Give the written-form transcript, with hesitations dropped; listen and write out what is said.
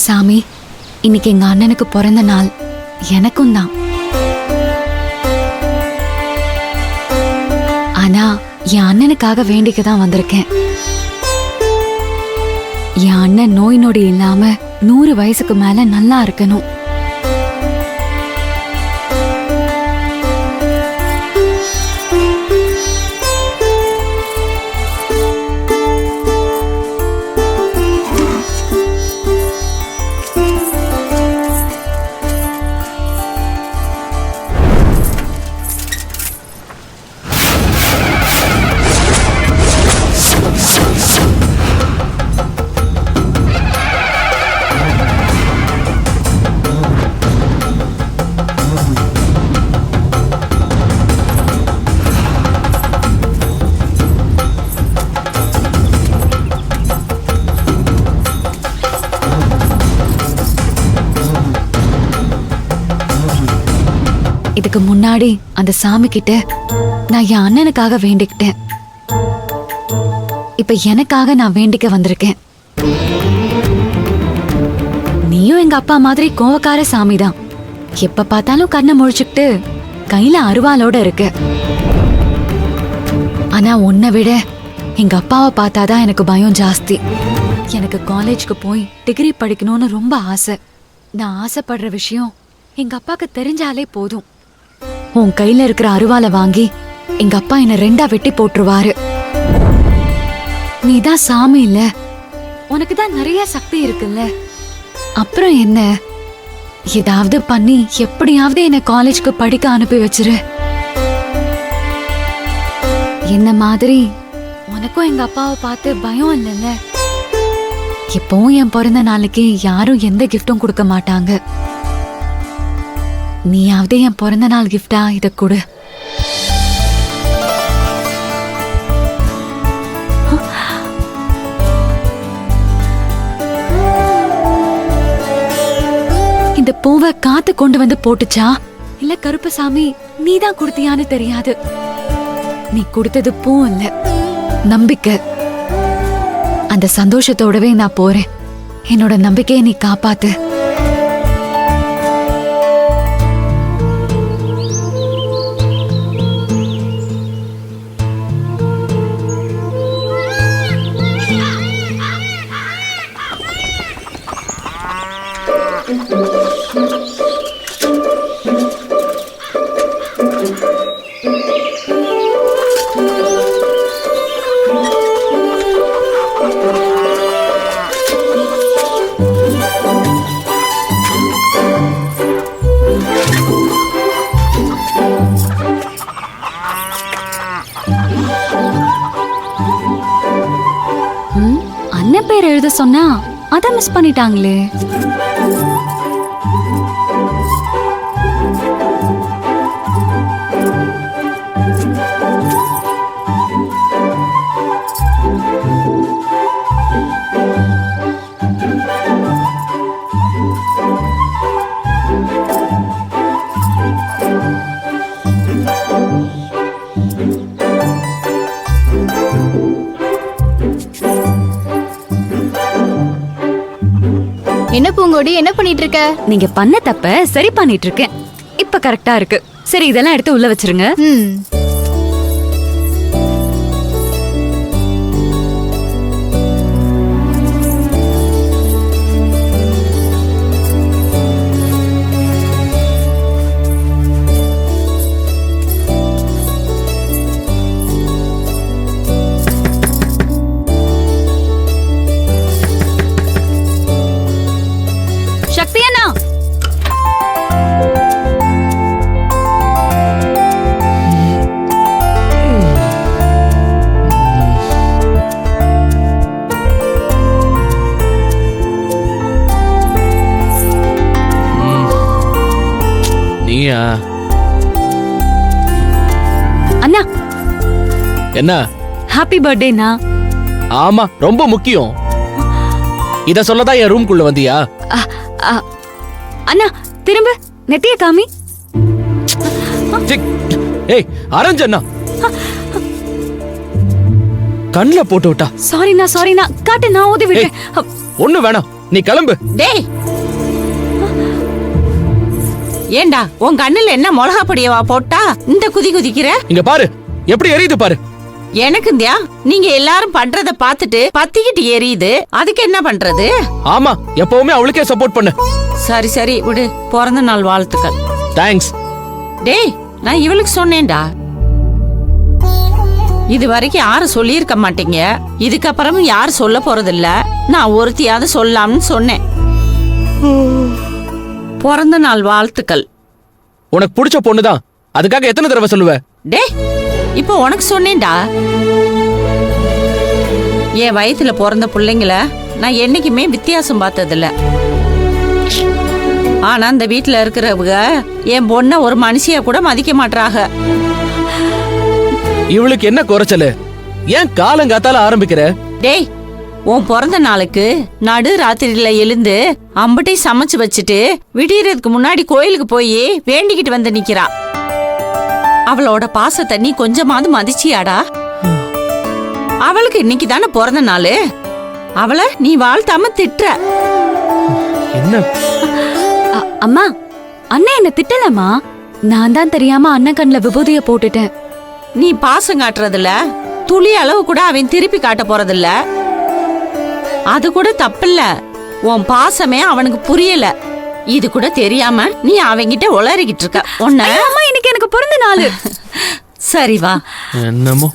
சாமி, இன்னைக்கு எங்க அண்ணனுக்கு பிறந்த நாள். எனக்கும் தான். ஆனா என் அண்ணனுக்காக வேண்டிக்க தான் வந்திருக்கேன். என் அண்ணன் நோய் நொடி இல்லாம 100 வயசுக்கு மேல நல்லா இருக்கணும். இதுக்கு முன்னாடி அந்த சாமி கிட்ட நான் என் அண்ணனுக்காக வேண்டிக்கிட்டேன். இப்ப எனக்காக நான் வேண்டிக்க வந்திருக்கேன். நீயும் எங்க அப்பா மாதிரி கோவக்கார சாமி தான். எப்ப பார்த்தாலும் கண்ணை முழிச்சுக்கிட்டு கையில அருவாளோட இருக்க. ஆனா உன்னை விட எங்க அப்பாவை பார்த்தாதான் எனக்கு பயம் ஜாஸ்தி. எனக்கு காலேஜ்க்கு போய் டிகிரி படிக்கணும்னு ரொம்ப ஆசை. நான் ஆசைப்படுற விஷயம் எங்க அப்பாக்கு தெரிஞ்சாலே போதும். உன் கையில இருக்கிற அருவாளை வாங்கி எங்க அப்பா என்ன 2ஆ வெட்டி போட்டுருவாரு. நீதான் சாமி இல்ல, உனக்கு தான் நிறைய சக்தி இருக்குல்ல. அப்புறம் என்ன, ஏதாவது பண்ணி எப்படியாவது என்ன காலேஜ்க்கு படிக்க அனுப்பி வச்சிரு. என்ன மாதிரி உனக்கும் எங்க அப்பாவை பார்த்து பயம் இல்லைல்ல. எப்பவும் என் பிறந்த நாளைக்கு யாரும் எந்த கிஃப்டும் கொடுக்க மாட்டாங்க. நீயாவது என் பிறந்த நாள் கிஃப்டா இத கொடு. இந்த பூவை காத்து கொண்டு வந்து போட்டுச்சா இல்ல கருப்பசாமி நீதான் கொடுத்தியான்னு தெரியாது. நீ கொடுத்தது பூ இல்ல, நம்பிக்கை. அந்த சந்தோஷத்தோடவே நான் போறேன். என்னோட நம்பிக்கையை நீ காப்பாத்து. அண்ணன் பேர் எழுத சொன்னா அத மிஸ் பண்ணிட்டாங்களே. என்ன பூங்கோடி, என்ன பண்ணிட்டு இருக்க? நீங்க பண்ண தப்ப சரி பண்ணிட்டு இருக்கேன். இப்ப கரெக்டா இருக்கு. சரி, இதெல்லாம் எடுத்து உள்ள வச்சிருங்க. சக்தியண்ணா, நீயா? அண்ணா என்ன? ஹாப்பி பர்த்டேண்ணா. ஆமா, ரொம்ப முக்கியம். இத சொல்லதான் என் ரூம்குள்ள வந்தியா? அண்ணா திரும்ப நெத்திய காமி. ஏய் அரஞ்சண்ணா, கண்ணுல போட்டு விட்டா. சாரிண்ணா, சாரிண்ணா. காட்டு, நான் ஊதி விட்டேன். ஒண்ணு வேணாம், நீ கிளம்பு. டேய் ஏண்டா உன் கண்ணுல என்ன மிளகா பொடியவா போட்டா இந்த குதி குதிக்கிற? இங்க பாரு எப்படி எரியுது பாரு. எனக்குந்தியா நீங்க எல்லாரும் பண்றத பாத்துட்டு பத்திக்கிட்டு எரியுது, அதுக்கு என்ன பண்றது? ஆமா எப்பவுமே அவளுக்கே சப்போர்ட் பண்ணு. சரி சரி விடு, பிறந்த நாள் வாழ்த்துக்கள். தேங்க்ஸ். டேய் நான் இவளுக்கு சொன்னேன்டா, இது வரைக்கும் யாரும் சொல்லியிருக்க மாட்டீங்க, இதுக்கப்புறமும் யாரும் சொல்ல போறதில்ல, நான் ஒருத்தியாவது சொல்லாம்னு சொன்னேன். பிறந்த நாள் வாழ்த்துக்கள். உனக்கு பிடிச்ச பொண்ணுதான், அதுக்காக எத்தனை தடவை சொல்லுவ? டேய் இப்போ உனக்கு சொன்னேன்டா, என் வயித்துல பிறந்த பிள்ளைங்கள நான் என்னைக்குமே வித்தியாசம் பார்த்ததில்ல. ஆனா இந்த வீட்டுல இருக்கிறவங்க என் பொண்ண ஒரு மனுஷியா கூட மதிக்க மாட்டாங்க. இவளுக்கு என்ன குறைச்சலு? ஏன் காலங்காத்தால ஆரம்பிக்கிற? டேய் உன் பிறந்த நாளுக்கு நடு ராத்திரியில எழுந்து அம்பட்டை சமைச்சு வச்சுட்டு விடியறதுக்கு முன்னாடி கோயிலுக்கு போய் வேண்டிக்கிட்டு வந்து நிக்கிறா. அவளோட பாசத்தை நீ கொஞ்சமாவது மதிச்சியாடா? அவளுக்கு இன்னைக்கு தானே பிறந்த நாள், அவளை நீ வாழ்த்தாம திட்டுற. என்ன அம்மா, அண்ணன் என்ன திட்டலம்மா. நான் தான் தெரியாம அண்ணன் கண்ணுல விபூதிய போட்டுட்டேன். நீ பாசம் காட்டுறதுல துளி அளவு கூட அவன் திருப்பி காட்ட போறதில்ல, அது கூட தப்பில்ல. உன் பாசமே அவனுக்கு புரியல, இது கூட தெரியாம நீ அவங்கிட்ட உளறிக்கிட்டு இருக்க. அம்மா இன்னைக்கு எனக்கு பிறந்த நாள். சரி வா. என்னமோ